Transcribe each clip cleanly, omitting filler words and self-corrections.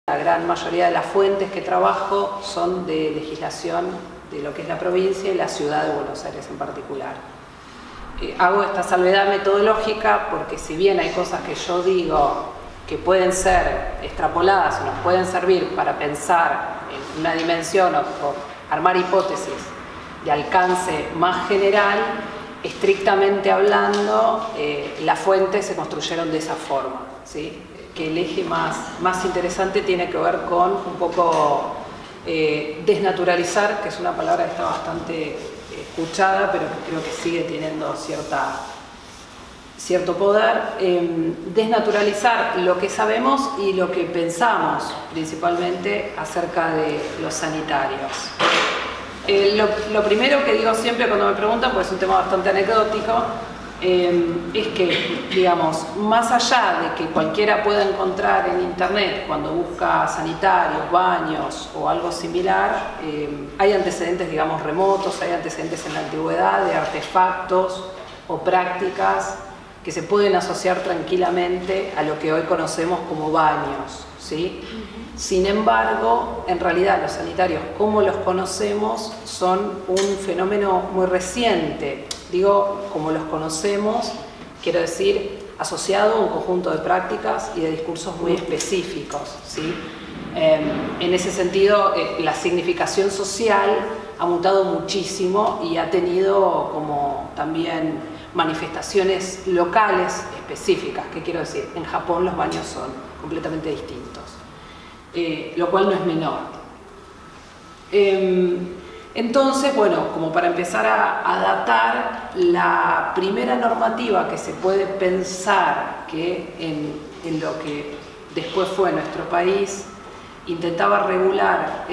La gran mayoría de las fuentes que trabajo son de legislación de lo que es la provincia y la ciudad de Buenos Aires en particular. Hago esta salvedad metodológica porque si bien hay cosas que yo digo que pueden ser extrapoladas o nos pueden servir para pensar en una dimensión o armar hipótesis de alcance más general, estrictamente hablando, las fuentes se construyeron de esa forma, ¿sí? Que el eje más interesante tiene que ver con un poco desnaturalizar, que es una palabra que está bastante escuchada, pero que creo que sigue teniendo cierto poder, desnaturalizar lo que sabemos y lo que pensamos, principalmente acerca de los sanitarios. Lo primero que digo siempre cuando me preguntan, pues es un tema bastante anecdótico, es que, digamos, más allá de que cualquiera pueda encontrar en internet cuando busca sanitarios, baños o algo similar, hay antecedentes, digamos, remotos, hay antecedentes en la antigüedad de artefactos o prácticas que se pueden asociar tranquilamente a lo que hoy conocemos como baños, ¿sí? Sin embargo, en realidad los sanitarios como los conocemos son un fenómeno muy reciente. Digo, como los conocemos, quiero decir, asociado a un conjunto de prácticas y de discursos muy específicos, ¿sí? En ese sentido, la significación social ha mutado muchísimo y ha tenido como también manifestaciones locales específicas. ¿Qué quiero decir? En Japón los baños son completamente distintos, lo cual no es menor. Entonces, bueno, como para empezar a datar, la primera normativa que se puede pensar que en lo que después fue nuestro país intentaba regular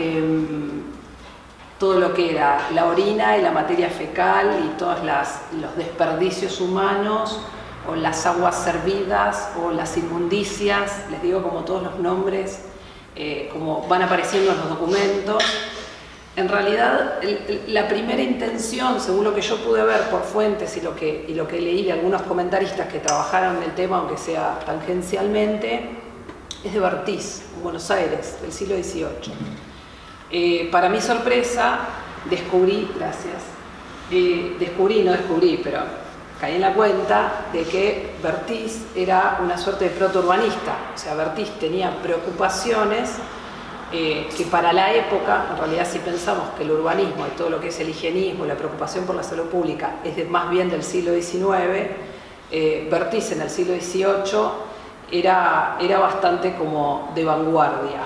todo lo que era la orina y la materia fecal y todos los desperdicios humanos o las aguas servidas o las inmundicias, les digo como todos los nombres, como van apareciendo en los documentos. En realidad, la primera intención, según lo que yo pude ver por fuentes y lo que leí de algunos comentaristas que trabajaron en el tema, aunque sea tangencialmente, es de Bertiz, en Buenos Aires, del siglo XVIII. Para mi sorpresa, pero caí en la cuenta de que Bertiz era una suerte de protourbanista. O sea, Bertiz tenía preocupaciones que para la época, en realidad si pensamos que el urbanismo y todo lo que es el higienismo, la preocupación por la salud pública es más bien del siglo XIX, Bertiz en el siglo XVIII era bastante como de vanguardia.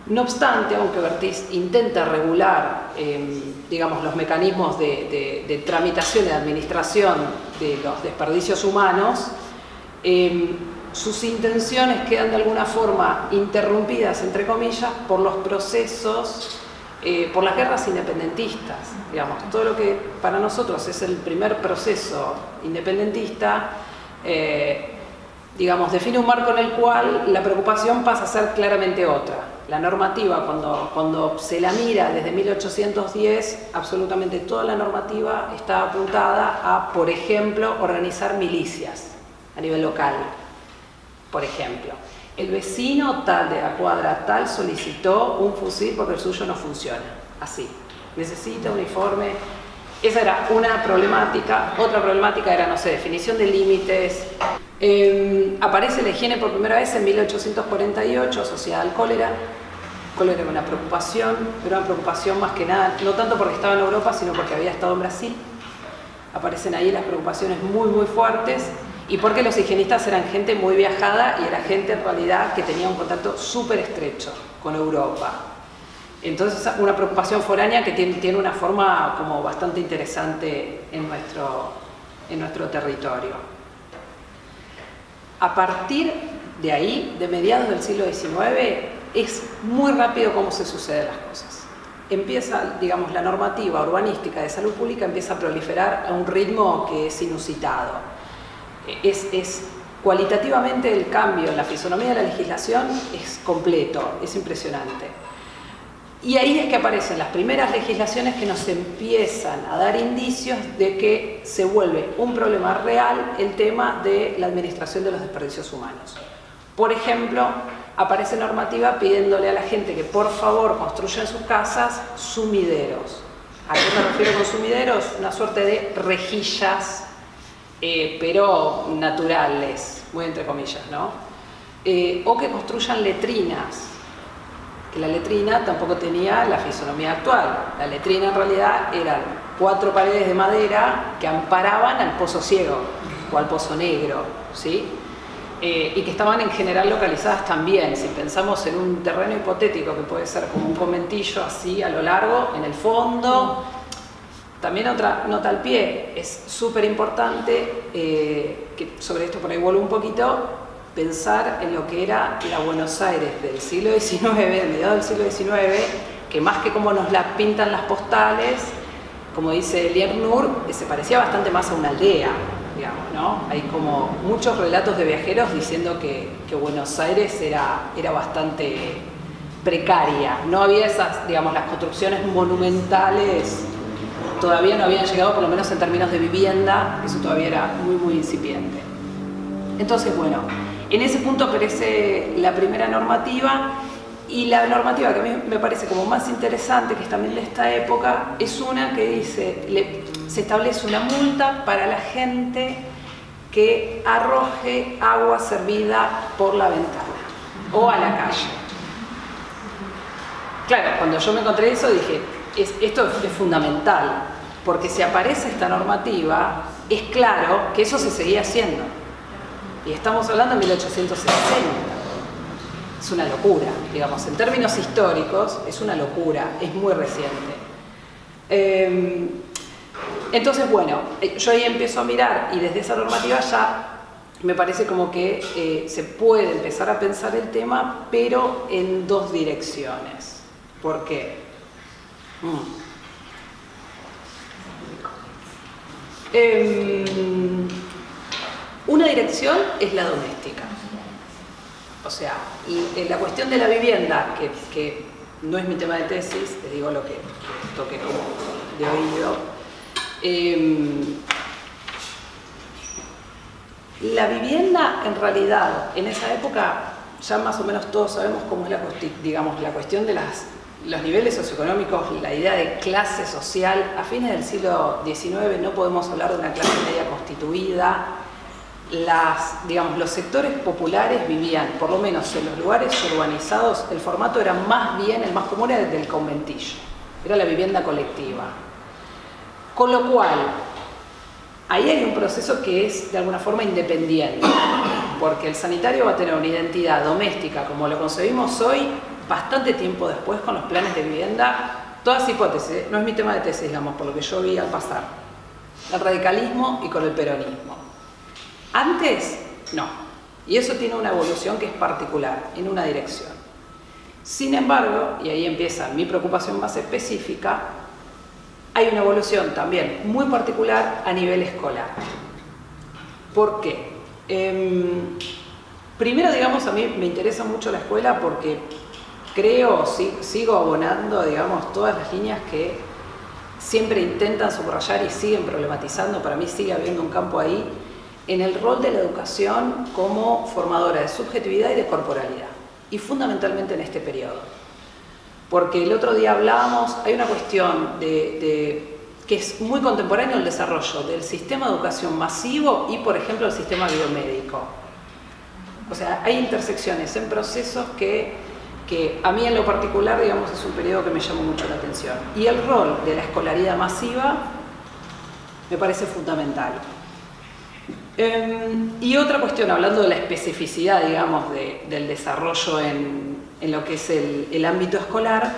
No obstante, aunque Bertiz intenta regular, digamos, los mecanismos de tramitación y de administración de los desperdicios humanos, sus intenciones quedan de alguna forma interrumpidas, entre comillas, por los procesos, por las guerras independentistas. Digamos, todo lo que para nosotros es el primer proceso independentista, digamos, define un marco en el cual la preocupación pasa a ser claramente otra. La normativa, cuando se la mira desde 1810, absolutamente toda la normativa está apuntada a, por ejemplo, organizar milicias a nivel local. Por ejemplo, el vecino tal de la cuadra tal solicitó un fusil porque el suyo no funciona. Así, necesita uniforme. Esa era una problemática. Otra problemática era, no sé, definición de límites. Aparece la higiene por primera vez en 1848, asociada al cólera. El cólera era una preocupación, pero una preocupación más que nada, no tanto porque estaba en Europa, sino porque había estado en Brasil. Aparecen ahí las preocupaciones muy, muy fuertes. Y porque los higienistas eran gente muy viajada y era gente en realidad que tenía un contacto súper estrecho con Europa. Entonces, una preocupación foránea que tiene una forma como bastante interesante en nuestro territorio. A partir de ahí, de mediados del siglo XIX, es muy rápido cómo se suceden las cosas. empieza, digamos, la normativa urbanística de salud pública empieza a proliferar a un ritmo que es inusitado. Es cualitativamente el cambio en la fisonomía de la legislación es completo, es impresionante. Y ahí es que aparecen las primeras legislaciones que nos empiezan a dar indicios de que se vuelve un problema real el tema de la administración de los desperdicios humanos. Por ejemplo, aparece normativa pidiéndole a la gente que por favor construya en sus casas sumideros. ¿A qué me refiero con sumideros? Una suerte de rejillas, pero naturales, muy entre comillas, ¿no? O que construyan letrinas. Que la letrina tampoco tenía la fisonomía actual. La letrina en realidad eran 4 paredes de madera que amparaban al pozo ciego o al pozo negro, ¿sí? Y que estaban en general localizadas también. Si pensamos en un terreno hipotético que puede ser como un conventillo así a lo largo, en el fondo. También otra nota al pie, es súper importante, que sobre esto por ahí vuelvo un poquito, pensar en lo que era la Buenos Aires del siglo XIX, de mediados del siglo XIX, que más que como nos la pintan las postales, como dice Liernur, se parecía bastante más a una aldea, digamos, ¿no? Hay como muchos relatos de viajeros diciendo que Buenos Aires era bastante precaria, no había esas, digamos, las construcciones monumentales, todavía no habían llegado, por lo menos en términos de vivienda, eso todavía era muy, muy incipiente. Entonces, bueno, en ese punto aparece la primera normativa, y la normativa que a mí me parece como más interesante, que es también de esta época, es una que dice, se establece una multa para la gente que arroje agua servida por la ventana o a la calle. Claro, cuando yo me encontré eso dije, esto es fundamental, porque si aparece esta normativa, es claro que eso se seguía haciendo. Y estamos hablando de 1860. Es una locura, digamos, en términos históricos es una locura, es muy reciente. Entonces, bueno, yo ahí empiezo a mirar y desde esa normativa ya me parece como que se puede empezar a pensar el tema, pero en 2 direcciones. ¿Por qué? Una dirección es la doméstica. O sea, la cuestión de la vivienda, que no es mi tema de tesis, te digo lo que toqué como de oído. La vivienda, en realidad, en esa época, ya más o menos todos sabemos cómo es la cuestión de los niveles socioeconómicos, la idea de clase social. A fines del siglo XIX no podemos hablar de una clase media constituida. Los sectores populares vivían, por lo menos en los lugares urbanizados, el formato era más bien, el más común era el del conventillo, era la vivienda colectiva. Con lo cual, ahí hay un proceso que es de alguna forma independiente, porque el sanitario va a tener una identidad doméstica, como lo concebimos hoy, bastante tiempo después con los planes de vivienda, todas hipótesis, no es mi tema de tesis, digamos, por lo que yo vi al pasar, el radicalismo y con el peronismo. Antes, no. Y eso tiene una evolución que es particular, en una dirección. Sin embargo, y ahí empieza mi preocupación más específica, hay una evolución también muy particular a nivel escolar. ¿Por qué? Primero, digamos, a mí me interesa mucho la escuela porque sigo abonando, digamos, todas las líneas que siempre intentan subrayar y siguen problematizando. Para mí sigue habiendo un campo ahí en el rol de la educación como formadora de subjetividad y de corporalidad, y fundamentalmente en este periodo. Porque el otro día hablábamos, hay una cuestión que es muy contemporáneo el desarrollo del sistema de educación masivo y, por ejemplo, el sistema biomédico. O sea, hay intersecciones en procesos que a mí en lo particular, digamos, es un periodo que me llamó mucho la atención. Y el rol de la escolaridad masiva me parece fundamental. Y otra cuestión, hablando de la especificidad, digamos, del desarrollo en lo que es el ámbito escolar,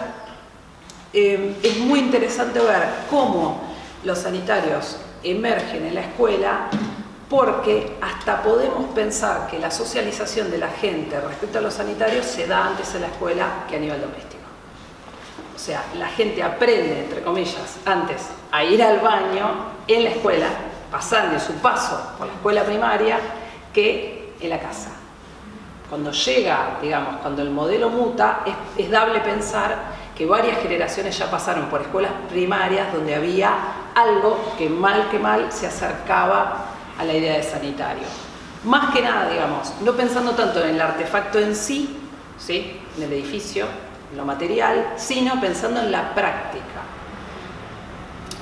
es muy interesante ver cómo los sanitarios emergen en la escuela, porque hasta podemos pensar que la socialización de la gente respecto a los sanitarios se da antes en la escuela que a nivel doméstico. O sea, la gente aprende, entre comillas, antes a ir al baño en la escuela, pasando su paso por la escuela primaria, que en la casa. Cuando llega, digamos, cuando el modelo muta, es dable pensar que varias generaciones ya pasaron por escuelas primarias donde había algo que mal se acercaba a la idea de sanitario. Más que nada, digamos, no pensando tanto en el artefacto en sí, ¿sí?, en el edificio, en lo material, sino pensando en la práctica.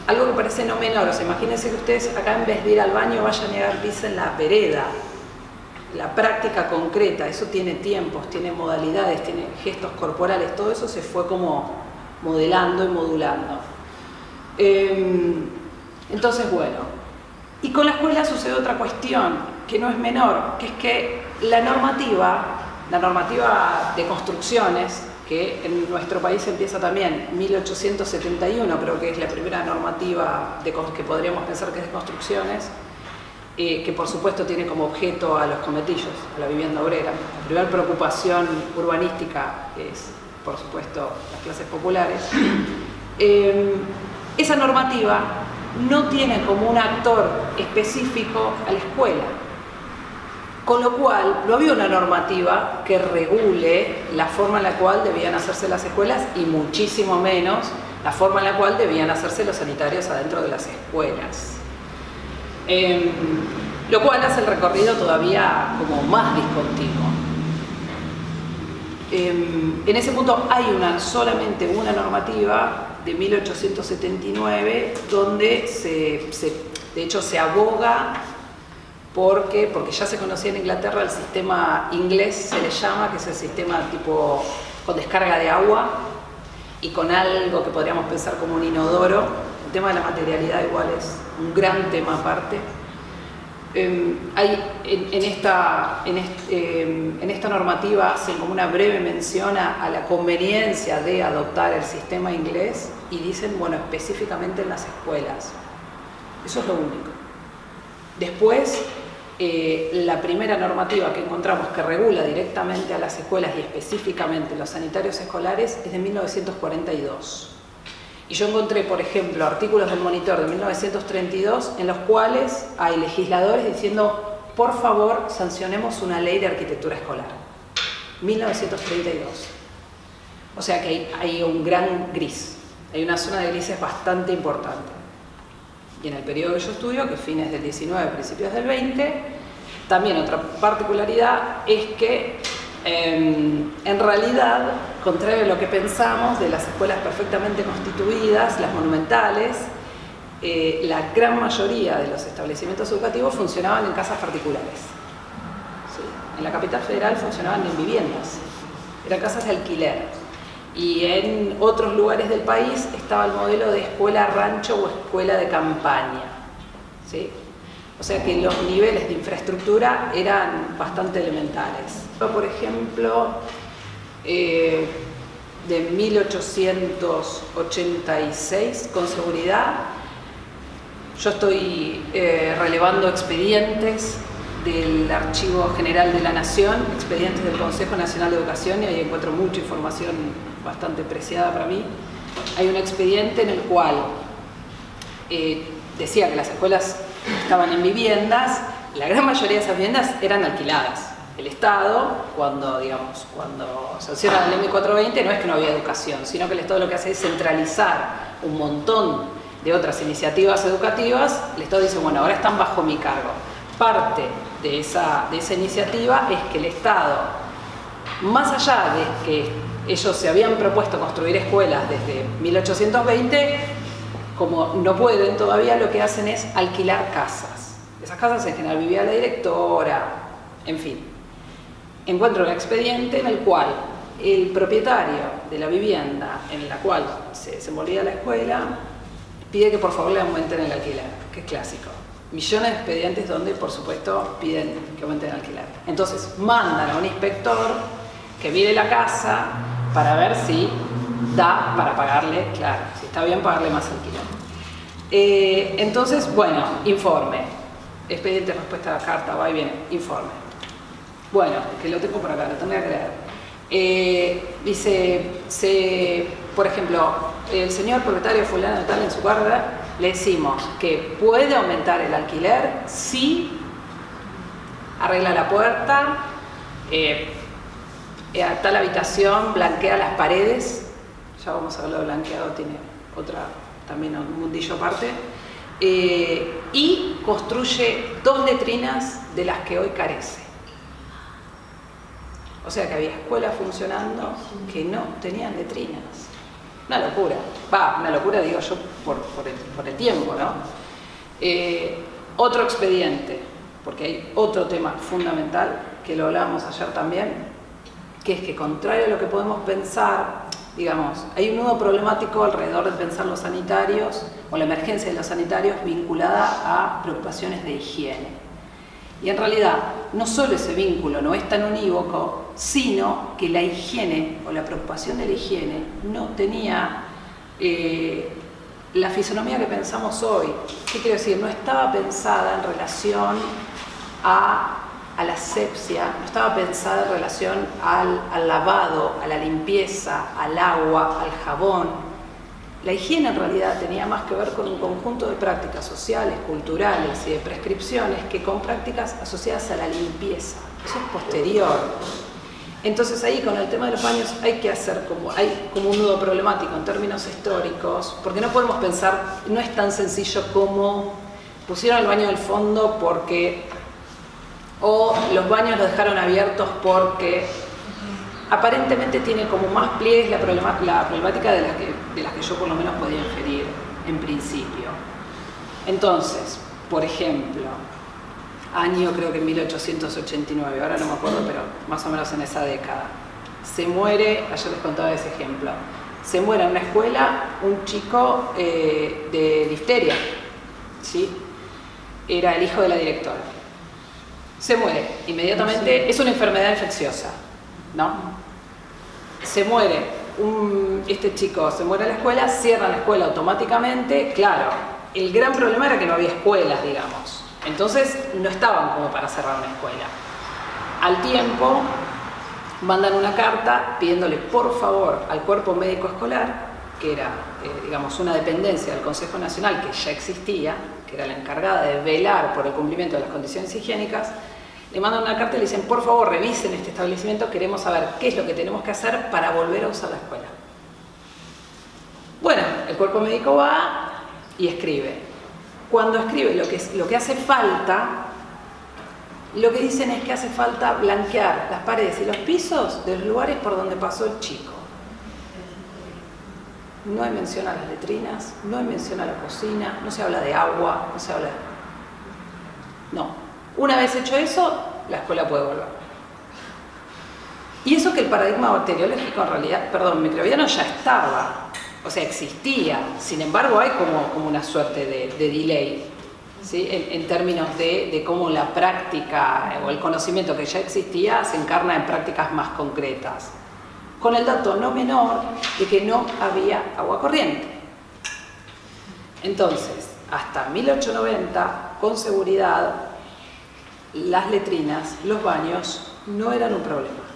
Algo que parece no menor, o sea, imagínense que ustedes acá en vez de ir al baño vayan a dar pis en la vereda. La práctica concreta, eso tiene tiempos, tiene modalidades, tiene gestos corporales, todo eso se fue como modelando y modulando. Entonces, bueno, y con la escuela sucede otra cuestión que no es menor, que es que la normativa de construcciones, que en nuestro país empieza también 1871, creo que es la primera normativa que podríamos pensar que es de construcciones, que por supuesto tiene como objeto a los cometillos, a la vivienda obrera. La primera preocupación urbanística es, por supuesto, las clases populares. Esa normativa no tiene como un actor específico a la escuela, con lo cual no había una normativa que regule la forma en la cual debían hacerse las escuelas y muchísimo menos la forma en la cual debían hacerse los sanitarios adentro de las escuelas. Lo cual hace el recorrido todavía como más discontinuo. En ese punto hay solamente una normativa de 1879 donde de hecho se aboga porque ya se conocía en Inglaterra el sistema inglés, se le llama, que es el sistema tipo con descarga de agua y con algo que podríamos pensar como un inodoro. El tema de la materialidad igual es un gran tema aparte. Hay en esta normativa hacen como una breve mención a la conveniencia de adoptar el sistema inglés y dicen, bueno, específicamente en las escuelas. Eso es lo único. Después, la primera normativa que encontramos que regula directamente a las escuelas y específicamente los sanitarios escolares es de 1942. Y yo encontré, por ejemplo, artículos del Monitor de 1932 en los cuales hay legisladores diciendo, por favor, sancionemos una ley de arquitectura escolar. 1932. O sea que hay un gran gris, hay una zona de grises bastante importante. Y en el periodo que yo estudio, que es fines del 19, principios del 20, también otra particularidad es que en realidad, contrario a lo que pensamos de las escuelas perfectamente constituidas, las monumentales, la gran mayoría de los establecimientos educativos funcionaban en casas particulares. ¿Sí? En la capital federal funcionaban en viviendas, eran casas de alquiler. Y en otros lugares del país estaba el modelo de escuela rancho o escuela de campaña. ¿Sí? O sea que los niveles de infraestructura eran bastante elementales. Por ejemplo, de 1886, con seguridad, yo estoy relevando expedientes del Archivo General de la Nación, expedientes del Consejo Nacional de Educación, y ahí encuentro mucha información bastante preciada para mí. Hay un expediente en el cual decía que las escuelas estaban en viviendas, la gran mayoría de esas viviendas eran alquiladas. El Estado, cuando sanciona la ley 1420, no es que no había educación, sino que el Estado lo que hace es centralizar un montón de otras iniciativas educativas. El Estado dice, bueno, ahora están bajo mi cargo. Parte de esa iniciativa es que el Estado, más allá de que ellos se habían propuesto construir escuelas desde 1820, como no pueden todavía, lo que hacen es alquilar casas. Esas casas en general vivía la directora, en fin. Encuentro un expediente en el cual el propietario de la vivienda en la cual se desenvolvía la escuela pide que por favor le aumenten el alquiler, que es clásico. Millones de expedientes donde, por supuesto, piden que aumenten el alquiler. Entonces mandan a un inspector que mire la casa para ver si da para pagarle, claro, si está bien pagarle más alquiler. Entonces, bueno, informe. Expediente, respuesta a la carta, va y viene, informe. Bueno, que lo tengo por acá, lo tendría que leer. Dice, se por ejemplo, el señor propietario fulano de tal en su carga, le decimos que puede aumentar el alquiler si arregla la puerta, a tal habitación blanquea las paredes, ya vamos a hablar de blanqueado, tiene también un mundillo aparte, y construye 2 letrinas de las que hoy carece. O sea que había escuelas funcionando que no tenían letrinas. Una locura. Una locura digo yo por el tiempo, ¿no? Otro expediente, porque hay otro tema fundamental, que lo hablábamos ayer también, que es que contrario a lo que podemos pensar, digamos, hay un nudo problemático alrededor de pensar los sanitarios o la emergencia de los sanitarios vinculada a preocupaciones de higiene. Y en realidad, no solo ese vínculo no es tan unívoco, sino que la higiene o la preocupación de la higiene no tenía la fisonomía que pensamos hoy. ¿Qué quiero decir? No estaba pensada en relación a la asepsia, no estaba pensada en relación al lavado, a la limpieza, al agua, al jabón. La higiene en realidad tenía más que ver con un conjunto de prácticas sociales, culturales y de prescripciones que con prácticas asociadas a la limpieza. Eso es posterior. Entonces ahí con el tema de los baños hay como un nudo problemático en términos históricos, porque no podemos pensar, no es tan sencillo como pusieron el baño del fondo o los baños los dejaron abiertos porque aparentemente tiene como más pliegues la problemática de las que yo por lo menos podía inferir en principio. Entonces, por ejemplo, año creo que 1889, ahora no me acuerdo, pero más o menos en esa década, se muere, ayer les contaba ese ejemplo, se muere en una escuela un chico de difteria, ¿sí? Era el hijo de la directora. Se muere inmediatamente, es una enfermedad infecciosa, ¿no? Se muere, este chico se muere en la escuela, cierra la escuela automáticamente. Claro, el gran problema era que no había escuelas, digamos. Entonces no estaban como para cerrar una escuela. Al tiempo mandan una carta pidiéndole por favor al cuerpo médico escolar, que era digamos una dependencia del Consejo Nacional que ya existía, que era la encargada de velar por el cumplimiento de las condiciones higiénicas, le mandan una carta y le dicen por favor revisen este establecimiento, queremos saber qué es lo que tenemos que hacer para volver a usar la escuela. Bueno, el cuerpo médico va y escribe. Cuando escribe lo que hace falta, lo que dicen es que hace falta blanquear las paredes y los pisos de los lugares por donde pasó el chico. No hay mención a las letrinas, no hay mención a la cocina, no se habla de agua, no se habla de... No. Una vez hecho eso, la escuela puede volver. Y eso que el paradigma bacteriológico en realidad, microbiano ya estaba, o sea, existía. Sin embargo, hay como una suerte de delay, ¿sí? En términos de cómo la práctica o el conocimiento que ya existía se encarna en prácticas más concretas. Con el dato no menor de que no había agua corriente. Entonces, hasta 1890, con seguridad, las letrinas, los baños, no eran un problema.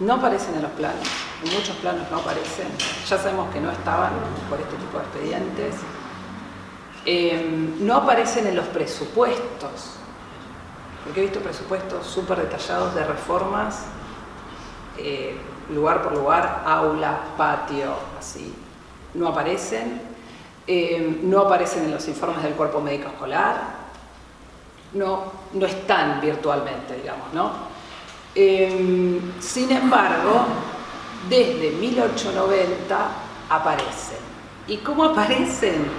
No aparecen en los planos, en muchos planos no aparecen. Ya sabemos que no estaban por este tipo de expedientes. No aparecen en los presupuestos, porque he visto presupuestos súper detallados de reformas, lugar por lugar, aula, patio, así. No aparecen. No aparecen en los informes del cuerpo médico escolar. No están virtualmente, digamos, ¿no? Sin embargo, desde 1890 aparecen. ¿Y cómo aparecen?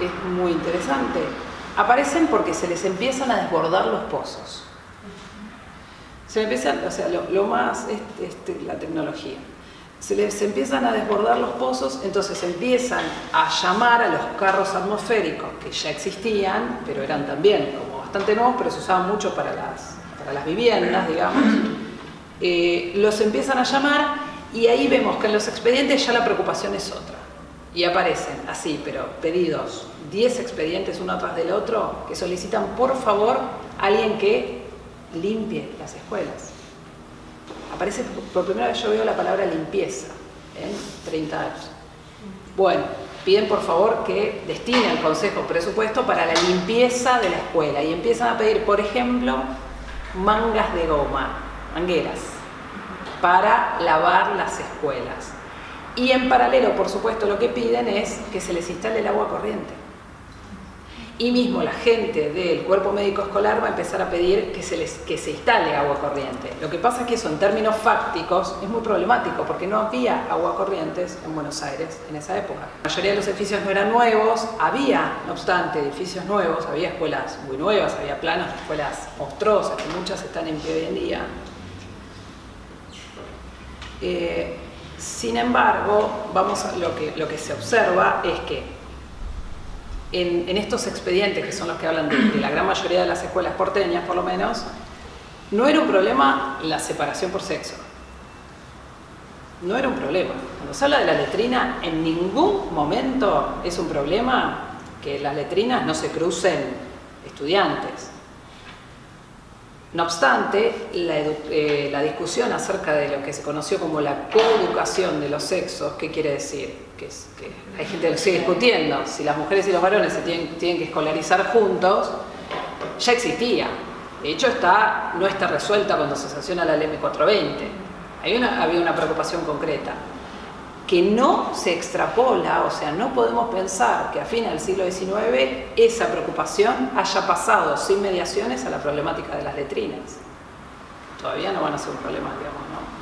Es muy interesante. Aparecen porque se les empiezan a desbordar los pozos. Se empiezan, o sea, lo más la tecnología. Se les empiezan a desbordar los pozos, entonces empiezan a llamar a los carros atmosféricos que ya existían, pero eran también como bastante nuevos, pero se usaban mucho para las viviendas, digamos. Los empiezan a llamar y ahí vemos que en los expedientes ya la preocupación es otra. Y aparecen así, pero pedidos, 10 expedientes uno tras del otro, que solicitan por favor a alguien que limpie las escuelas. Aparece, por primera vez yo veo la palabra limpieza. en 30 años. Bueno, piden por favor que destine al Consejo presupuesto para la limpieza de la escuela y empiezan a pedir, por ejemplo, mangas de goma, mangueras, para lavar las escuelas. Y en paralelo, por supuesto, lo que piden es que se les instale el agua corriente. Y mismo la gente del cuerpo médico escolar va a empezar a pedir que se instale agua corriente. Lo que pasa es que eso en términos fácticos es muy problemático porque no había agua corrientes en Buenos Aires en esa época. La mayoría de los edificios no eran nuevos, había, no obstante, edificios nuevos, había escuelas muy nuevas, había planos de escuelas monstruosas, que muchas están en pie hoy en día. Sin embargo, lo que se observa es que en estos expedientes, que son los que hablan de la gran mayoría de las escuelas porteñas, por lo menos, no era un problema la separación por sexo. No era un problema. Cuando se habla de la letrina, en ningún momento es un problema que las letrinas no se crucen estudiantes. No obstante, la discusión acerca de lo que se conoció como la coeducación de los sexos, ¿qué quiere decir? Que hay gente que lo sigue discutiendo, si las mujeres y los varones se tienen que escolarizar juntos, ya existía. De hecho, no está resuelta cuando se sanciona la ley 420. Había una preocupación concreta, que no se extrapola, o sea, no podemos pensar que a fines del siglo XIX esa preocupación haya pasado sin mediaciones a la problemática de las letrinas. Todavía no van a ser un problema, digamos, ¿no?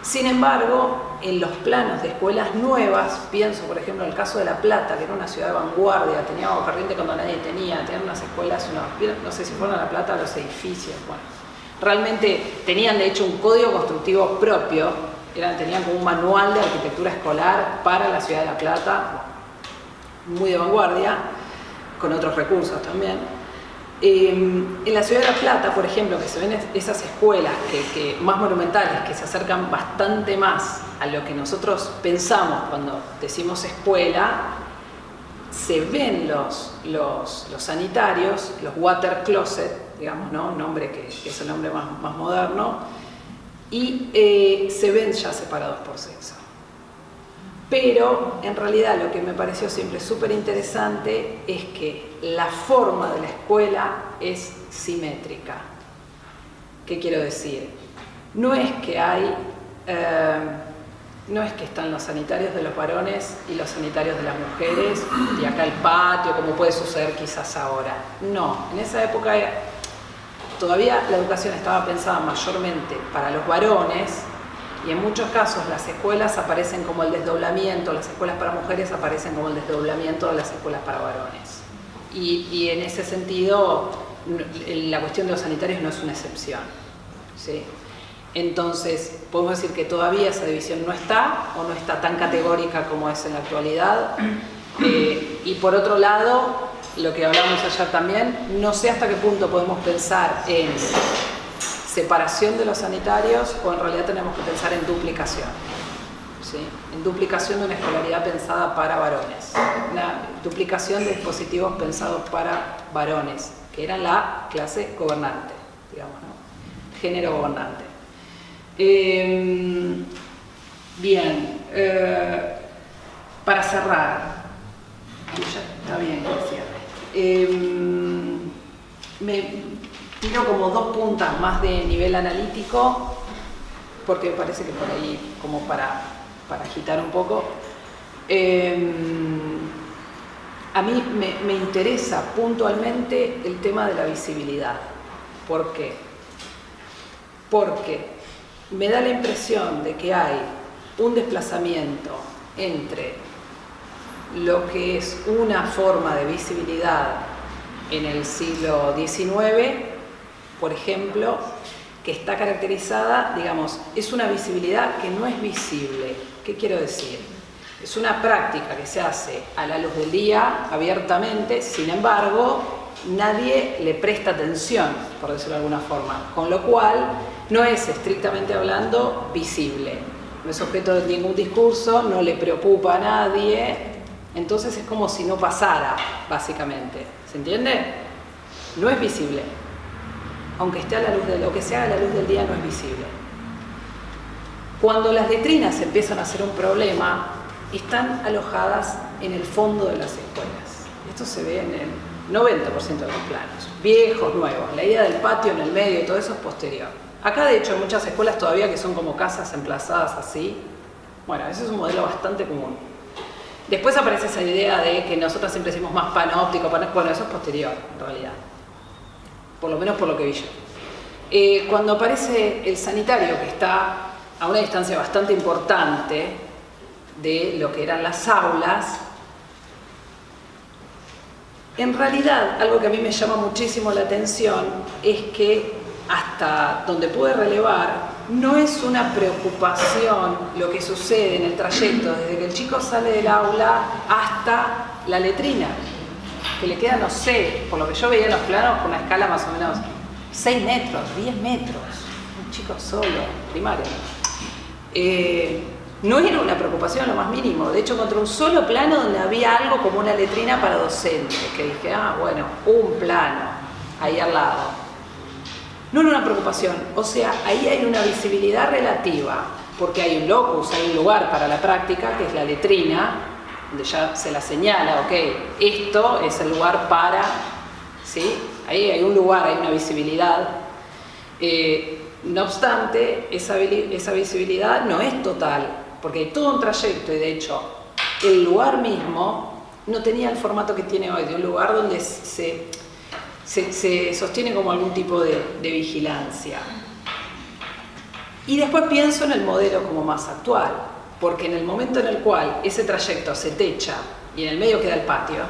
Sin embargo, en los planos de escuelas nuevas, pienso por ejemplo en el caso de La Plata, que era una ciudad de vanguardia, tenía agua corriente cuando nadie tenía, tenían unas escuelas, no sé si fueron a La Plata los edificios, bueno, realmente tenían de hecho un código constructivo propio, tenían como un manual de arquitectura escolar para la ciudad de La Plata, muy de vanguardia, con otros recursos también. En la ciudad de La Plata, por ejemplo, que se ven esas escuelas más monumentales, que se acercan bastante más a lo que nosotros pensamos cuando decimos escuela, se ven los sanitarios, los water closet, digamos, ¿no? Un nombre que es el nombre más moderno, y se ven ya separados por sexo. Pero en realidad lo que me pareció siempre súper interesante es que la forma de la escuela es simétrica. ¿Qué quiero decir? No es que están los sanitarios de los varones y los sanitarios de las mujeres y acá el patio, como puede suceder quizás ahora. No, en esa época todavía la educación estaba pensada mayormente para los varones. Y en muchos casos las escuelas aparecen como el desdoblamiento, las escuelas para mujeres aparecen como el desdoblamiento de las escuelas para varones. Y en ese sentido, la cuestión de los sanitarios no es una excepción, ¿sí? Entonces, podemos decir que todavía esa división no está, o no está tan categórica como es en la actualidad. Y por otro lado, lo que hablábamos ayer también, no sé hasta qué punto podemos pensar en separación de los sanitarios o en realidad tenemos que pensar en duplicación, ¿sí? En duplicación de una escolaridad pensada para varones, una duplicación de dispositivos pensados para varones, que eran la clase gobernante, digamos, ¿no? Género gobernante. Bien, para cerrar, ya está bien que cierre. Tiro como dos puntas más de nivel analítico, porque me parece que por ahí, como para agitar un poco, a mí me interesa puntualmente el tema de la visibilidad. ¿Por qué? Porque me da la impresión de que hay un desplazamiento entre lo que es una forma de visibilidad en el siglo XIX, por ejemplo, que está caracterizada, digamos, es una visibilidad que no es visible. ¿Qué quiero decir? Es una práctica que se hace a la luz del día, abiertamente, sin embargo, nadie le presta atención, por decirlo de alguna forma, con lo cual no es, estrictamente hablando, visible. No es objeto de ningún discurso, no le preocupa a nadie, entonces es como si no pasara, básicamente. ¿Se entiende? No es visible. Aunque esté a la luz lo que sea a la luz del día no es visible. Cuando las letrinas empiezan a ser un problema, están alojadas en el fondo de las escuelas. Esto se ve en el 90% de los planos, viejos, nuevos. La idea del patio en el medio y todo eso es posterior. Acá, de hecho, hay muchas escuelas todavía que son como casas emplazadas así. Bueno, ese es un modelo bastante común. Después aparece esa idea de que nosotros siempre decimos más panóptico, bueno, eso es posterior, en realidad. Por lo menos por lo que vi yo. Cuando aparece el sanitario, que está a una distancia bastante importante de lo que eran las aulas, en realidad, algo que a mí me llama muchísimo la atención es que hasta donde pude relevar, no es una preocupación lo que sucede en el trayecto desde que el chico sale del aula hasta la letrina, que le queda, no sé, por lo que yo veía en los planos, con una escala más o menos 6 metros, 10 metros, un chico solo, primario. No era una preocupación en lo más mínimo. De hecho, encontré un solo plano donde había algo como una letrina para docentes, que dije, bueno, un plano ahí al lado. No era una preocupación, o sea, ahí hay una visibilidad relativa, porque hay un locus, hay un lugar para la práctica, que es la letrina, donde ya se la señala, ok, esto es el lugar para, ¿sí? Ahí hay un lugar, hay una visibilidad. No obstante, esa visibilidad no es total, porque hay todo un trayecto y de hecho el lugar mismo no tenía el formato que tiene hoy, de un lugar donde se sostiene como algún tipo de vigilancia. Y después pienso en el modelo como más actual, porque en el momento en el cual ese trayecto se techa y en el medio queda el patio,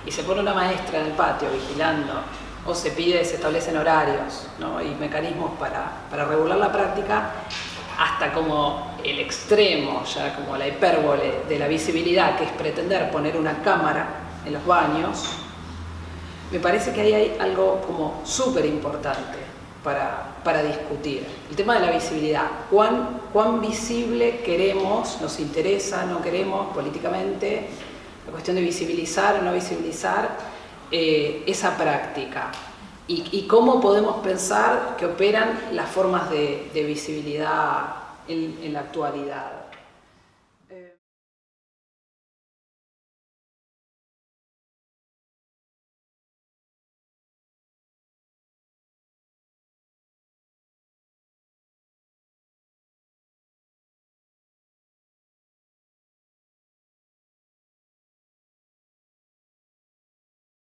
y se pone una maestra en el patio vigilando, o se establecen horarios, ¿no? Y mecanismos para regular la práctica, hasta como el extremo, ya como la hipérbole de la visibilidad, que es pretender poner una cámara en los baños, me parece que ahí hay algo como súper importante para discutir. El tema de la visibilidad. ¿Cuán visible queremos, nos interesa, no queremos políticamente? La cuestión de visibilizar o no visibilizar esa práctica. Y cómo podemos pensar que operan las formas de visibilidad en la actualidad.